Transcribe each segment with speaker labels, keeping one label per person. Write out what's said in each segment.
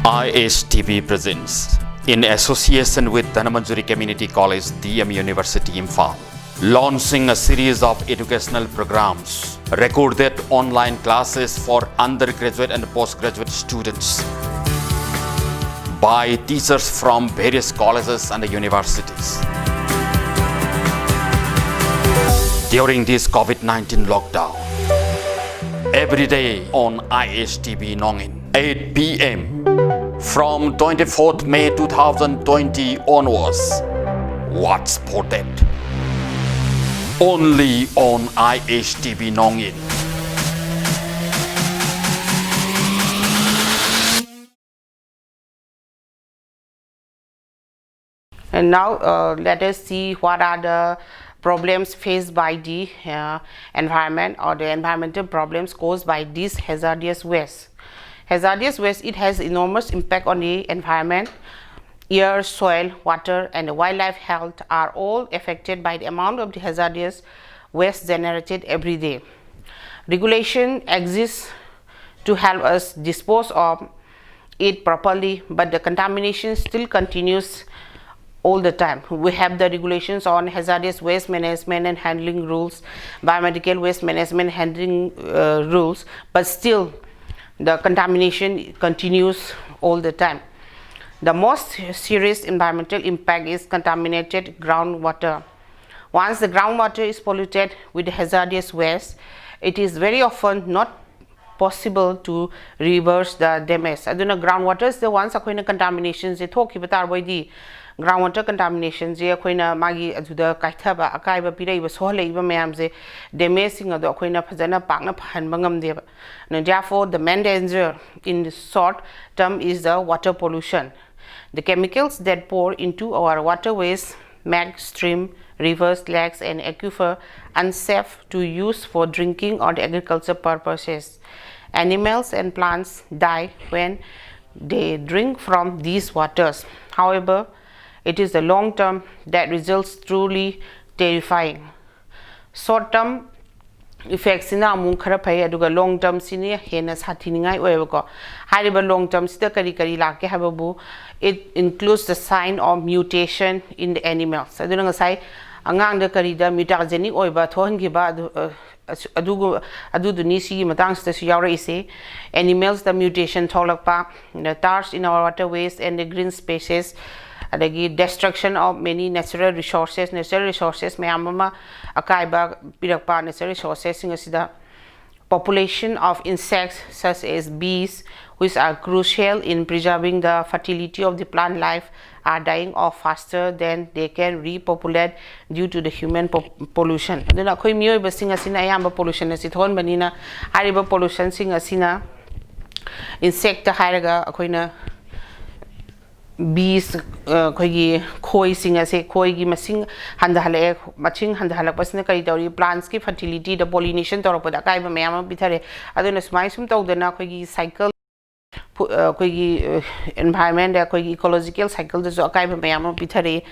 Speaker 1: IHTB presents, in association with Dhanmanjuri Community College, DM University Imphal, launching a series of educational programs, recorded online classes for undergraduate and postgraduate students by teachers from various colleges and universities. During this COVID-19 lockdown, every day on IHTB Nongin, 8 p.m. from 24th May 2020 onwards. What's spotted? Only on IHTB Nongin.
Speaker 2: And now let us see what are the problems faced by the environment, or the environmental problems caused by this hazardous waste. Hazardous waste, it has enormous impact on the environment. Air, soil, water and the wildlife health are all affected by the amount of the hazardous waste generated every day. Regulation exists to help us dispose of it properly, but the contamination still continues all the time. We have the regulations on hazardous waste management and handling rules, biomedical waste management handling rules, but still the contamination continues all the time. The most serious environmental impact is contaminated groundwater. Once the groundwater is polluted with hazardous waste, it is very often not possible to reverse the damage. Aduna groundwater is the ones akoina contaminations they talk about the groundwater contamination je akoina magi aduda kaithaba akaiba piraiba sohlaiba mayam je damaging ado akoina phajana pakna phanba ngamdeba. Therefore the main danger in the short term is the water pollution. The chemicals that pour into our waterways make stream, rivers, lakes and aquifer unsafe to use for drinking or agriculture purposes. Animals and plants die when they drink from these waters. However, it is the long term that results truly terrifying. Short term effects in among khara long term senior henas hatiningai oebako. Hariba long term sita kari lake hababu. It includes the sign of mutation in the animals. Adunanga sai angang de karida mutagenic oiba thohangiba aduduni si matang sta yaura ise animals the mutation tholakpa, the tars in our waterways and the green spaces, adagi destruction of many natural resources mayamama akaiba pirakpa natural resources sing asida. Population of insects such as bees, which are crucial in preserving the fertility of the plant life, are dying off faster than they can repopulate due to the human pollution. Aduna khoi mioiba sing asina ayamba pollution asi thon banina hariba pollution sing asina insect hairaga akoina bees khoi khoi sing ase khoi gi masing handahale maching handahala pasna kari tori plants ki fertility the pollination toropada kai ba mayam bithare aduna smai sum tawdana khoi gi cycle khoi gi environment khoi gi ecological cycle the kai ba mayam bithare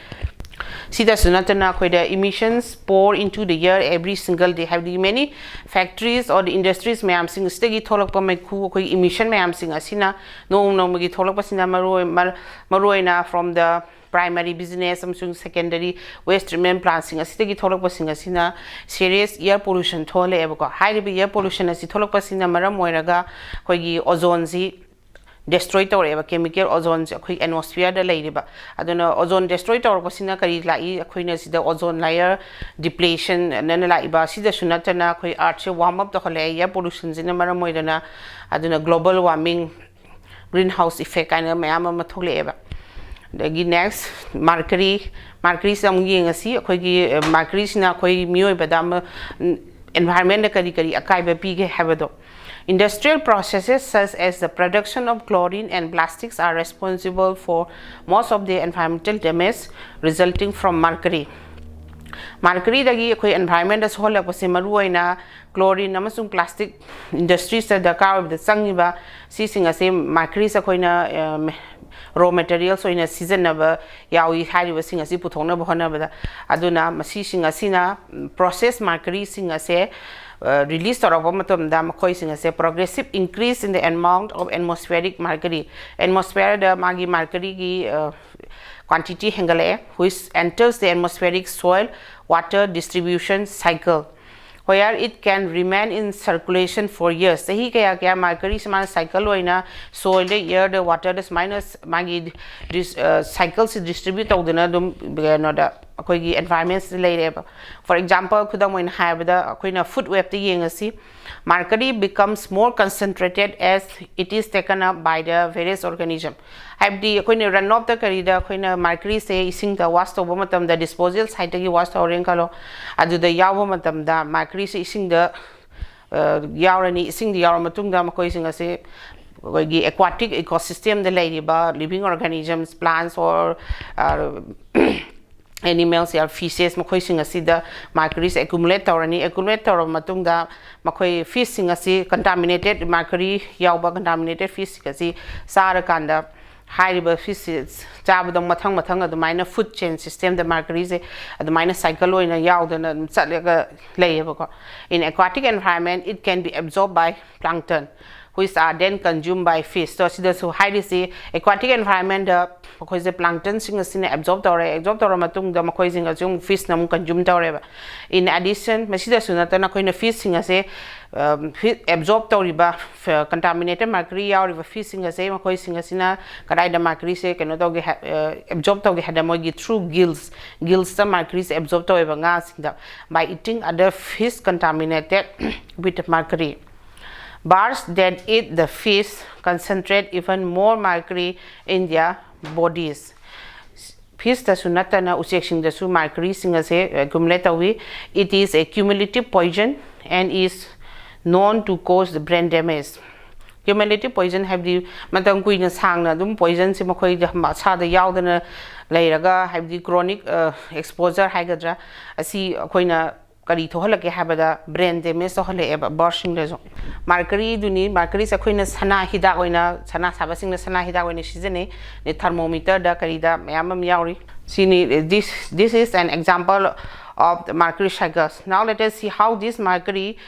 Speaker 2: sida sunatana khoi the emissions pour into the air every single day. Have the many factories or the industries mayam sing stegi tholak pa mai khu khoi emission mayam sing asina no magi tholak pa sina maroina from the primary business amsung secondary waste treatment plants sing asitegi tholak pa sing asina serious air pollution thole ebako high air pollution asi tholak pa sina maram moiraga khoi gi ozone ji destroy tawreba chemical ozone akhoi atmosphere da leiriba aduna ozone destroy tawrba sina kari lai akhoina sida ozone layer depletion nana laiba sida sunatana akhoi earth se warm up to khale air pollution jina maram moidana aduna global warming greenhouse effect kana mayam ma tholeba. The next mercury sam yeng asi akhoi gi mercury sina akhoi mioi badam environment da kari akaiba pige habado. Industrial processes such as the production of chlorine and plastics are responsible for most of the environmental damage resulting from mercury. Mercury dagi koi environment as whole like maruina chlorine namasung plastic industries da dakar the sangiba sising ase mercury sa koina raw materials so in a season of yawi hari was sing as putona bohana bada aduna masi sing asina process mercury sing ase release tawrapa matamda makhoi sing ase progressive increase in the amount of atmospheric mercury da magi mercury gi quantity hengale which enters the atmospheric soil water distribution cycle where it can remain in circulation for years. Sahi kaya mercury samana cycle loina soil the air the water the minus magi this cycles distribute tawdana dum no da akoigi environments lay. For example khudam moin haibada akoina food web te yengasi mercury becomes more concentrated as it is taken up by the various organisms. Habdi akoina runoff the karida akoina mercury se ising the waste of matam the disposal site gi waste oring kalo adu the yaw matam da mercury se ising the yawrani ising the yaw matung da makoi sing ase aquatic ecosystem the lady ba living organisms plants or animals or fishes makhoi sing asi da mercury accumulate matung da makhoi fish sing asi contaminated mercury yawba contaminated fish kasi sara kanda high fish chabadong mathang adumaina food chain system the mercury se adumaina cycle oina yawdana chatlega layeba. In aquatic environment it can be absorbed by plankton which are then consumed by fish. So so highly say aquatic environment because the plankton sing as absorb matung the makoi sing as fish nam consume tore. In addition masida sunata na koina fish sing as absorb toriba contaminated mercury or fish sing as makoi sing as na karai the mercury se kano to absorb to had mogi through gills the mercury absorb to nga sing by eating other fish contaminated with mercury. Birds that eat the fish concentrate even more mercury in their bodies. Fish da sunata na usek sing da su mercury sing ase accumulate awi. It is a cumulative poison and is known to cause the brain damage. Cumulative poison have the matang kuina sang na dum poison si makhoi da sa da yawdana leiraga have the chronic exposure haigadra asi koina kari thohalake habada brain damage thohale eba bursting lezo mercury duni mercury sa khoina sana hida oina sana sabasing na sana hida oina season ne thermometer da kari da mayam yauri sini this is an example of the mercury cycles. Now let us see how this mercury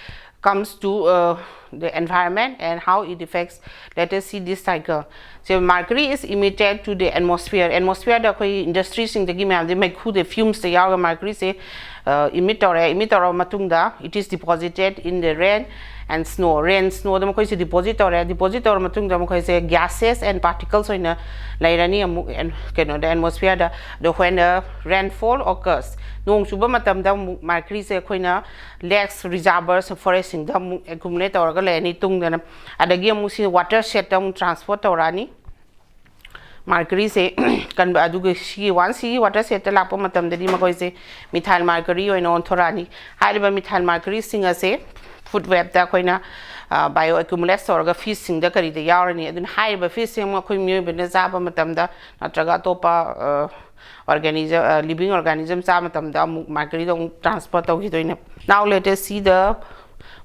Speaker 2: comes to the environment and how it affects. Let us see this cycle. So mercury is emitted to the atmosphere da koi industries sing the gi ma de make who the fumes the yaga mercury se emitter matung da it is deposited in the rain and snow da makoi se deposit matung da makoi se gases and particles oina lairani and the atmosphere da the when the rainfall occurs nong suba matam da mercury se koina lakes reservoirs forest sing da accumulate or ga leni tung da adagi mu si water shed da transport orani mercury se kan ba aduga si one si water set la po matam de ma koi se methyl mercury oina on thorani haiba methyl mercury sing ase food web da koina bioaccumulates or ga fish sing da kari da yarani adun haiba fish sing ma koi mi be na zaba matam da natraga topa organism living organism sa matam da mercury da transport to gi. Now let us see the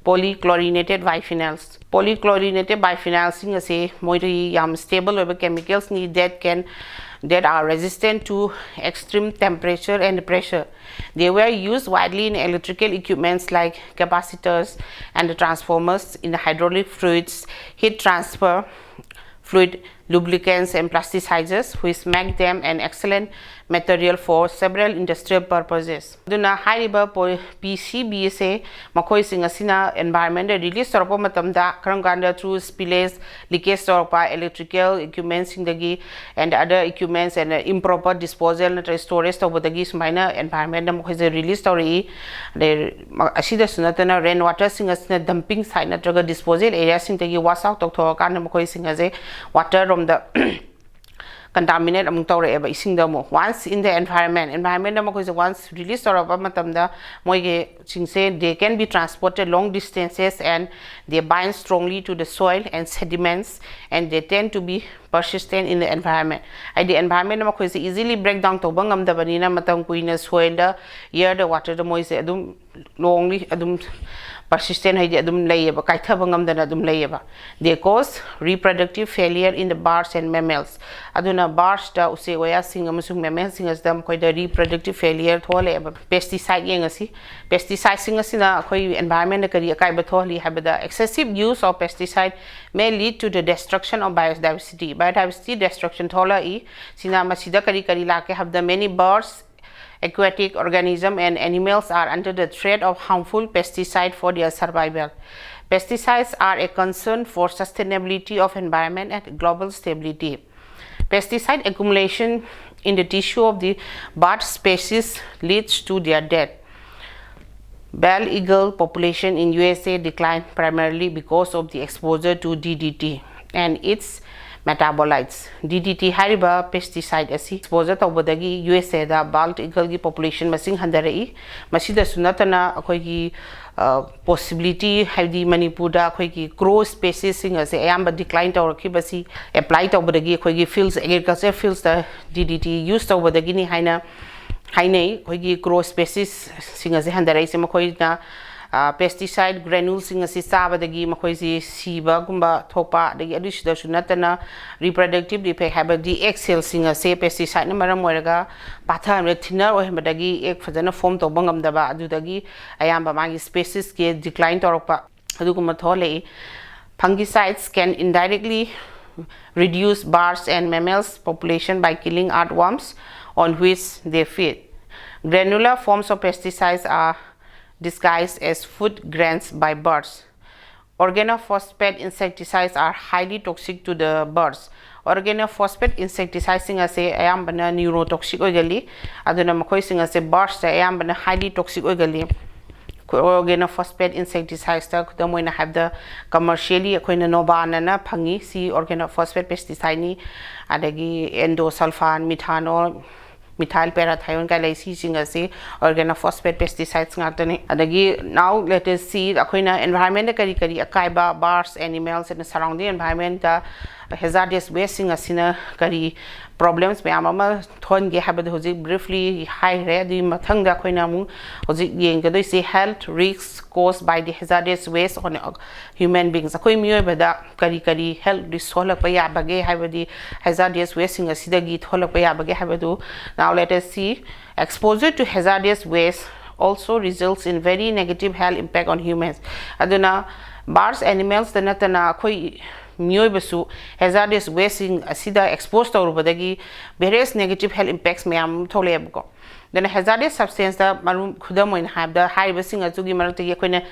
Speaker 2: polychlorinated biphenyls. Polychlorinated biphenyls sing ase moiri yam stable over chemicals ni that are resistant to extreme temperature and pressure. They were used widely in electrical equipments like capacitors and transformers, in the hydraulic fluids, heat transfer fluid, lubricants and plasticizers, which make them an excellent material for several industrial purposes. Duna haiba PCB se makoi singa sina environment release torpo matamda karanganda through spillage leakage torpa electrical equipments singdagi and other equipments and improper disposal and storage tobodagi sumaina environment makoi se release tori de asida sunatana rainwater singa sina dumping site natraga disposal area singdagi wash out tokthor kan makoi singa se water from the contaminate among tore eba ising da mo once in the environment da mo ko once released or aba matam da moi ge sing say they can be transported long distances and they bind strongly to the soil and sediments and they tend to be persistent in the environment. The environment mo ko easily break down to bangam da banina matam kuina soil da air da water da mo is adum longly adum persistent haidi adum layeba kaithaba ngamdana adum layeba. They cause reproductive failure in the birds and mammals. Aduna birds da usegoya sing amasung mammals sing asdam koi da reproductive failure tholeba. Pesticide yengasi pesticide sing asina koi environment kari akai batholi habada. Excessive use of pesticide may lead to the destruction of biodiversity. Biodiversity destruction thola I sina masida kari lake habda. Many birds, aquatic organisms and animals are under the threat of harmful pesticides for their survival. Pesticides are a concern for sustainability of environment and global stability. Pesticide accumulation in the tissue of the bird species leads to their death. Bald eagle population in USA declined primarily because of the exposure to DDT and its metabolites. DDT hariba pesticide asi exposure tawbadagi USA da bald eagle gi population masing handarai masida sunatana akoi gi possibility haidi Manipur da akoi gi crow species sing ase ayamba decline tawraki basi apply tawbadagi akoi gi fields agriculture fields da DDT use tawbadagi ni haina hainai akoi gi crow species sing ase handarai se makoi na pesticide granules sing asi sabadagi makoi si siba gumba thopa dagi adishda sunatana reproductive defect habadi excel sing ase pesticide na maram moiraga patha re thinner ohmadagi ek fajana form to bangam daba adudagi ayamba magi species ke decline torpa aduguma thole. Fungicides can indirectly reduce birds and mammals population by killing earthworms on which they feed. Granular forms of pesticides are disguised as food grains by birds. Organophosphate insecticides are highly toxic to the birds. Organophosphate insecticides sing ase ayambana neurotoxic oigali aduna makoi sing ase birds ayambana highly toxic oigali. Organophosphate insecticides ta kudamoina have the commercially akoina nobana na phangi si organophosphate pesticide ni adagi endosulfan methanol methyl parathione ka laisi sing ase organophosphate pesticides ngatani adagi. Now let us see akoina environment kari akaiba birds animals and the surrounding environment hazardous waste sing asina kari problems mayam ama thon ge habad hoji briefly high re di mathang da koina mu hoji yeng ga doi se health risks caused by the hazardous waste on human beings akoi mioi bada kari health risk holak pa ya bage habadi hazardous waste sing asidagi tholak pa ya bage habadu. Now let us see exposure to hazardous waste also results in very negative health impact on humans. Aduna birds animals tanatana akoi mioi basu hazardous waste in asida exposed to badagi various negative health impacts mayam tholebko. Then hazardous substance da marum khudam in have the high basing azugi marakti yakoina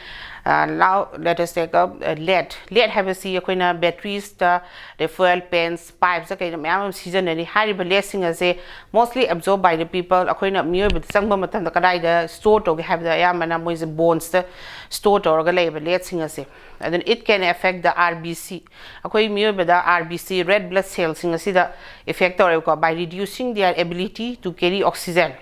Speaker 2: now let us take up lead have a see yakoina batteries the fuel pans pipes okay mayam season any high blessing as a mostly absorbed by the people akoina mioi but sangba matam da kadai da store to have the yamana moise bones the store to orga lead sing as and then it can affect the RBC akoi mioi bada RBC red blood cells sing asida effect or by reducing their ability to carry oxygen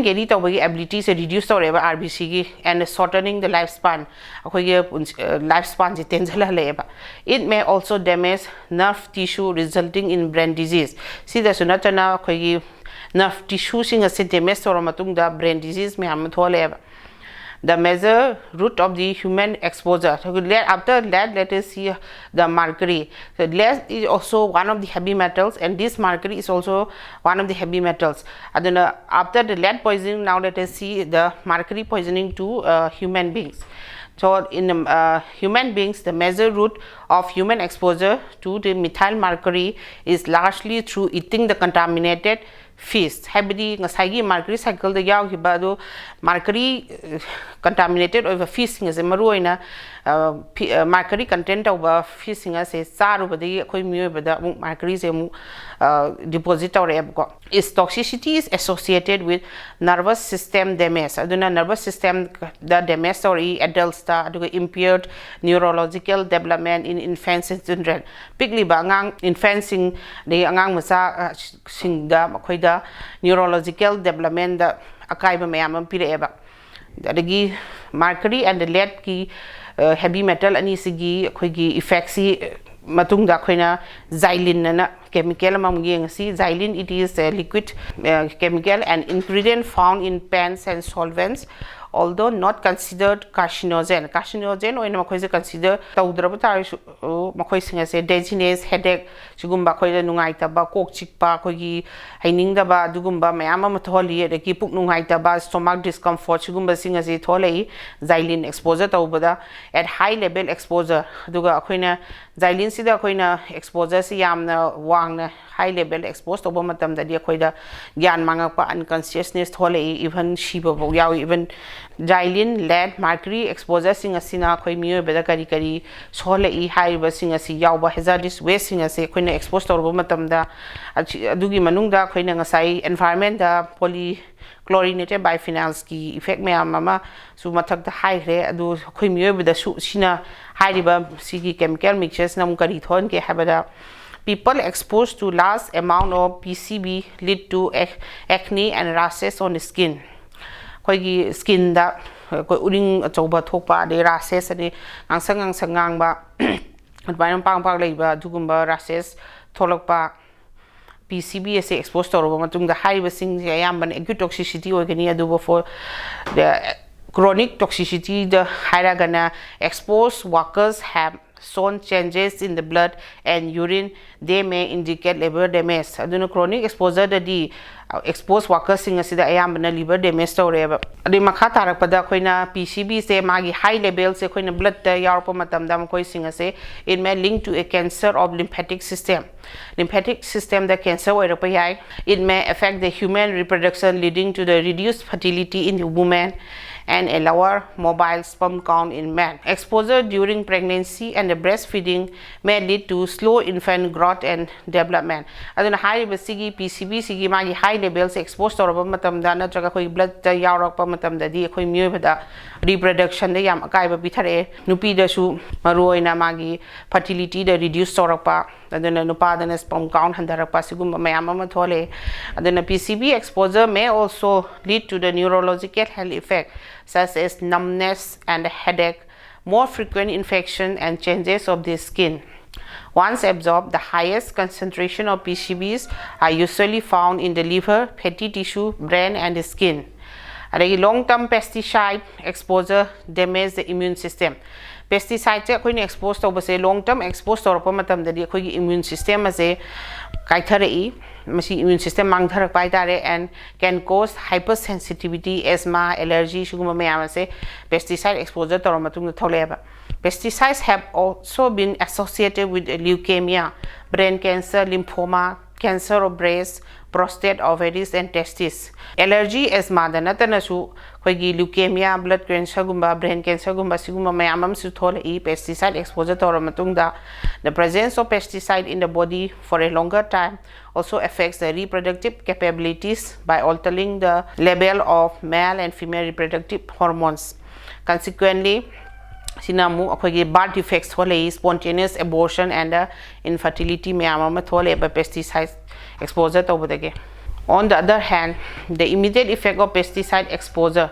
Speaker 2: carry to ability to reduce the RBC gi and shortening the lifespan lifespan ji tenjala leba. It may also damage nerve tissue resulting in brain disease. See the sunatana khoi nerve tissue sing ase damage or matung da brain disease me ham tholeba. The major root of the human exposure. So after lead, let us see the mercury. So lead is also one of the heavy metals, and this mercury is also one of the heavy metals. And then after the lead poisoning, now let us see the mercury poisoning to human beings. So in human beings, the major route of human exposure to the methyl mercury is largely through eating the contaminated fish. Habidi ngasagi mercury cycle the yaw hibado mercury contaminated over fishing as a maruina mercury content over fishing as a saru badi koi mu bada mercury se mu deposit or its toxicity is associated with nervous system damage. Aduna nervous system the damage or adults ta impaired neurological development in infants and children. Pigli ba ngang infants sing the angang masa sing da koi da neurological development the akaiba mayam pireeba. Adagi mercury and the lead ki heavy metal ani sigi koi gi effects matung da khoina xylene na chemical amam yeng si xylene it is a liquid chemical and ingredient found in paints and solvents although not considered carcinogen oina makhoi se consider tawdraba tarisu makhoi singa se dizziness headache sigumba khoi da nungai taba kok chikpa khoi gi haining da ba dugumba mayam ma tholi adaki puk nungai taba stomach discomfort sigumba singa se tholei xylene exposure tawbada at high level exposure duga khoina xylene sida khoina exposure si yamna wangna high level exposed to matam da dia khoida gyan mangakpa unconsciousness tholei even shiba bo yaw even xylene lead mercury exposure singa sina khoi miyo beda kari kari solei haiba singa si yawba hazardous waste singa se khoina exposed to matam da adugi manungda khoina ngasai environment da polychlorinated biphenyls ki effect mayam ama su mathak da high re adu khoi miyo beda su sina haiba sigi chemical mixtures nam kari thon ke habada people exposed to large amount of PCB lead to acne and rashes on the skin. Koi skin da koi uring choba thokpa de rashes ade angsang ba advain pang leiba dugumba rashes tholokpa PCB ase exposed to roba matung da high basing ayamban acute toxicity organi adu for the chronic toxicity the hairagana exposed workers have shown changes in the blood and urine. They may indicate liver damage. Aduna chronic exposure da exposed workers sing asida ayambana liver damage tawreba adi makha tarakpada khoina PCB se magi high level se khoina blood ta yarpa matam dam khoi sing ase it may link to a cancer of lymphatic system the cancer oirapa yai. It may affect the human reproduction leading to the reduced fertility in the woman and a lower mobile sperm count in men. Exposure during pregnancy and the breastfeeding may lead to slow infant growth and development. Aduna high sigi PCB sigi magi high levels exposed to matam da natraga khoi blood ta yaurokpa matam da di khoi myoy bada reproduction da yam akai ba bithare nupi da su maroina magi fertility da reduce torokpa aduna nupa da sperm count handarakpa sigum mayam ma thole. Aduna PCB exposure may also lead to the neurological health effect such as numbness and headache, more frequent infection and changes of the skin. Once absorbed, the highest concentration of PCBs are usually found in the liver, fatty tissue, brain and the skin. Long-term pesticide exposure damages the immune system. Pesticides are exposed to long-term exposed to immune system immune system and can cause hypersensitivity, asthma, allergy, pesticide exposure. Pesticides have also been associated with leukemia, brain cancer, lymphoma, cancer of breast, prostate, ovaries and testes. Allergy asthma da natana su khoigi leukemia, blood cancer gumba, brain cancer gumba siguma mayamam su tholei pesticide exposure tora matungda. The presence of pesticide in the body for a longer time also affects the reproductive capabilities by altering the level of male and female reproductive hormones. Consequently, sinamu akogi birth defects thole, spontaneous abortion and infertility mayamam thole by pesticide exposure tawbadage. On the other hand, the immediate effect of pesticide exposure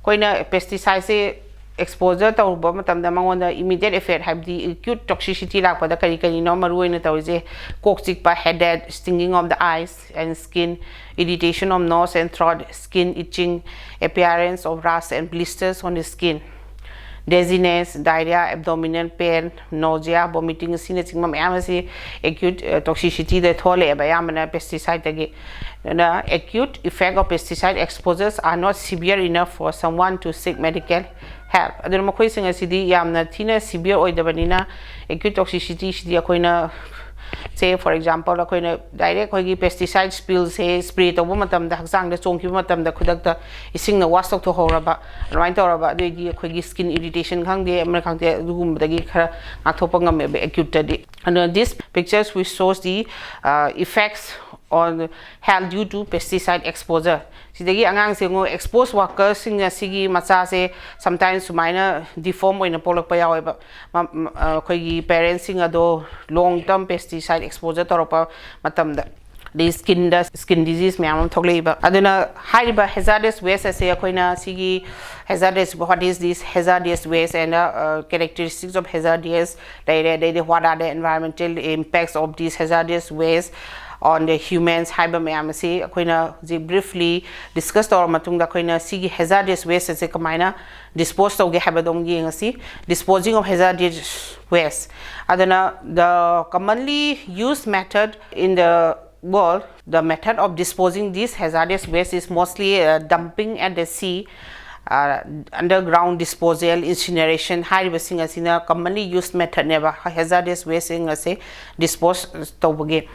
Speaker 2: koina pesticide se exposure tawba matamda mangonda immediate effect have the acute toxicity lakpada kari no maruina tawje kok chikpa, headache, stinging of the eyes and skin, irritation of nose and throat, skin itching, appearance of rash and blisters on the skin, dizziness, diarrhea, abdominal pain, nausea, vomiting, acute toxicity that thole bayamana pesticide age. The acute effect of pesticide exposures are not severe enough for someone to seek medical help. Adun makhoi sing asidi yamna thina severe oidabanina acute toxicity sidi akoina say for example akoina direct khoigi pesticide spill se spray to matam da haksang da chongki matam da khudak da ising na wash tok to horaba right oraba de khoigi skin irritation khangde amra khangde dugum dagi khara athopa ngam acute tadi. And these pictures which shows the effects on health due to pesticide exposure. Sidagi angang singo exposed workers sing sigi macha se sometimes sumaina deform oina polak pa yaw ba khoigi parents sing ado long term pesticide exposure toropa matam da the skin disease mayam thoklei ba aduna high ba hazardous waste ase akoina sigi hazardous. What is this hazardous waste and characteristics of hazardous, what are the environmental impacts of these hazardous waste? on the humans haiba mayam ase akoina ji briefly discuss tor matungda akoina sigi hazardous waste ase kamaina dispose tawge habadom gi ngasi disposing of hazardous waste adana the commonly used method in the world, the method of disposing this hazardous waste is mostly dumping at the sea, underground disposal, incineration. High basing asina commonly used method never hazardous waste in say dispose tawage.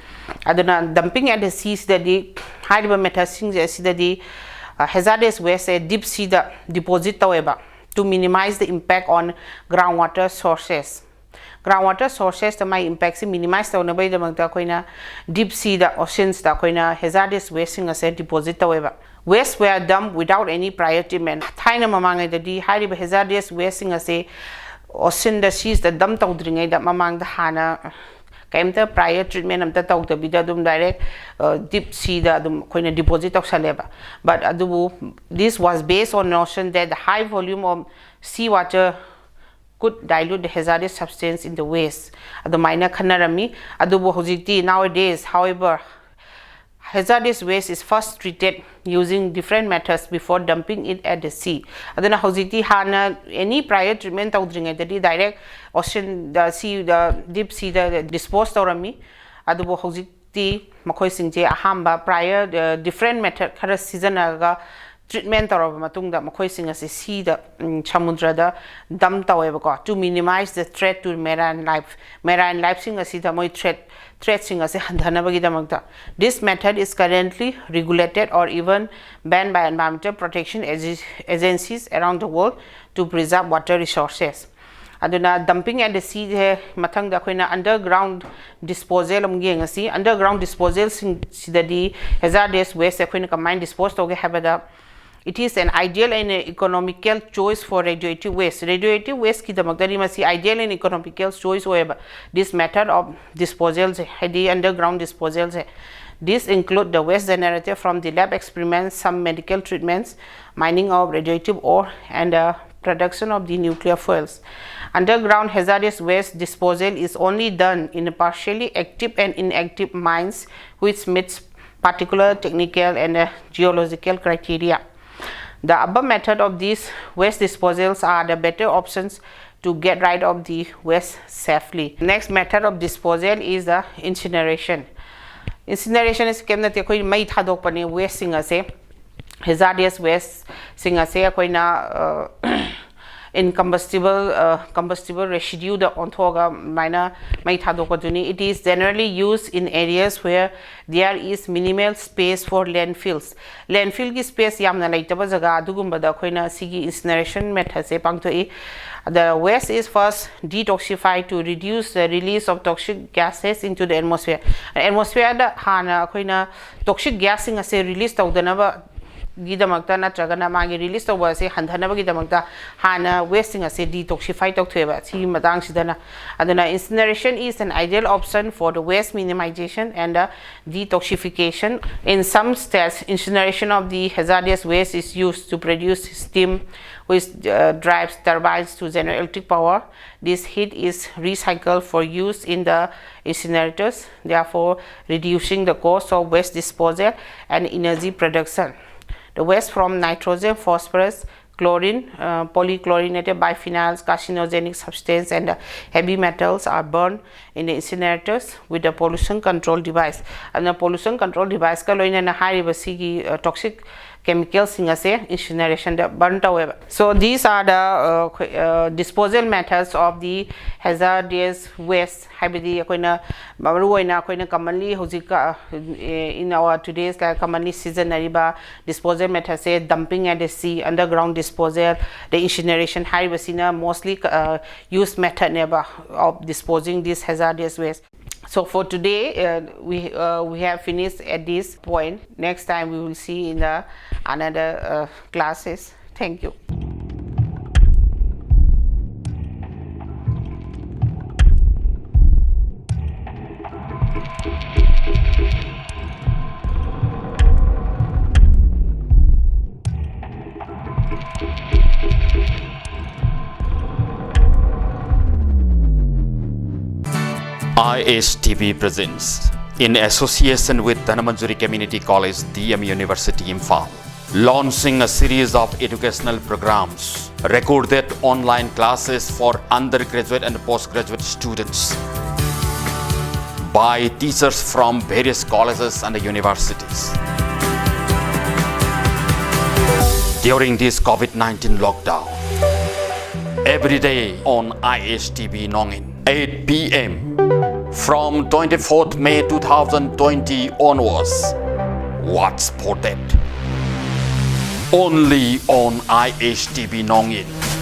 Speaker 2: Adana dumping at the sea is the high method sing the hazardous waste deep sea the deposit taweba to minimize the impact on groundwater sources. Groundwater sources the my impacts minimize the nabai the magda koina deep sea the oceans the koina hazardous waste in a deposit the waste were dumped without any prior treatment. Thaina mamang the highly hazardous waste in a say ocean the seas the dump out dring that mamang the hana came the prior treatment of the talk the bidadum direct deep sea the koina deposit of saleba. But this was based on notion that the high volume of seawater could dilute the hazardous substance in the waste. Adu minor khanarami adubu hojiti nowadays, however, hazardous waste is first treated using different methods before dumping it at the sea. Adana hojiti hana any prior treatment tawdring that direct ocean the sea the deep sea the disposed orami adubu hojiti makoi singje ahamba prior different method khara season aga treatment or matungda makoi sing as sea the samudra da dam taweba to minimize the threat to marine life sing as the moi threat sing as handhanabagi damagda. This method is currently regulated or even banned by environmental protection agencies around the world to preserve water resources. Aduna dumping at the sea matang da koina underground disposal umgi underground disposal sing the hazardous waste koina combine disposed toge habada. It is an ideal and economical choice for radioactive waste. Radioactive waste ki damagdari masi ideal and economical choice hoeba. This method of disposals the underground disposals. These include the waste generated from the lab experiments, some medical treatments, mining of radioactive ore, and production of the nuclear fuels. Underground hazardous waste disposal is only done in partially active and inactive mines, which meets particular technical and geological criteria. The above method of these waste disposals are the better options to get rid of the waste safely. Next method of disposal is the incineration. Incineration is kemna koi mai thadok pani waste singa se hazardous waste singa se koi na combustible residue the onthoga minor mai thadok juni. It is generally used in areas where there is minimal space for landfills. Landfill ki space yamna laitaba jaga adugumba da koina sigi incineration method se pangthoi. The waste is first detoxified to reduce the release of toxic gases into the atmosphere. Atmosphere da hana koina toxic gas singa se release tawdanaba gidamakta natragana magi release tawba se handhanaba gidamakta hana waste singa se detoxify tawtheba si matang sidana. Adana incineration is an ideal option for the waste minimization and detoxification. In some states, incineration of the hazardous waste is used to produce steam which drives turbines to generate electric power. This heat is recycled for use in the incinerators, therefore reducing the cost of waste disposal and energy production. The waste from nitrogen, phosphorus, chlorine, polychlorinated biphenyls, carcinogenic substances, and heavy metals are burned in the incinerators with a pollution control device. And the pollution control device ka loina na high toxic chemicals in incineration burnt away. So these are the disposal methods of the hazardous waste. Commonly in our today's commonly season disposal methods say dumping at the sea, underground disposal, the incineration mostly used method of disposing this hazardous waste. So for today we have finished at this point. Next time we will see in the another classes. Thank you.
Speaker 1: ISTV presents in association with Dhanamanjuri Community College, DM University, Imphal, launching a series of educational programs, recorded online classes for undergraduate and postgraduate students by teachers from various colleges and universities. During this COVID-19 lockdown, every day on ISTV Nongin, 8 p.m. from 24th May 2020 onwards. Watch for that. Only on ISTV Nongin.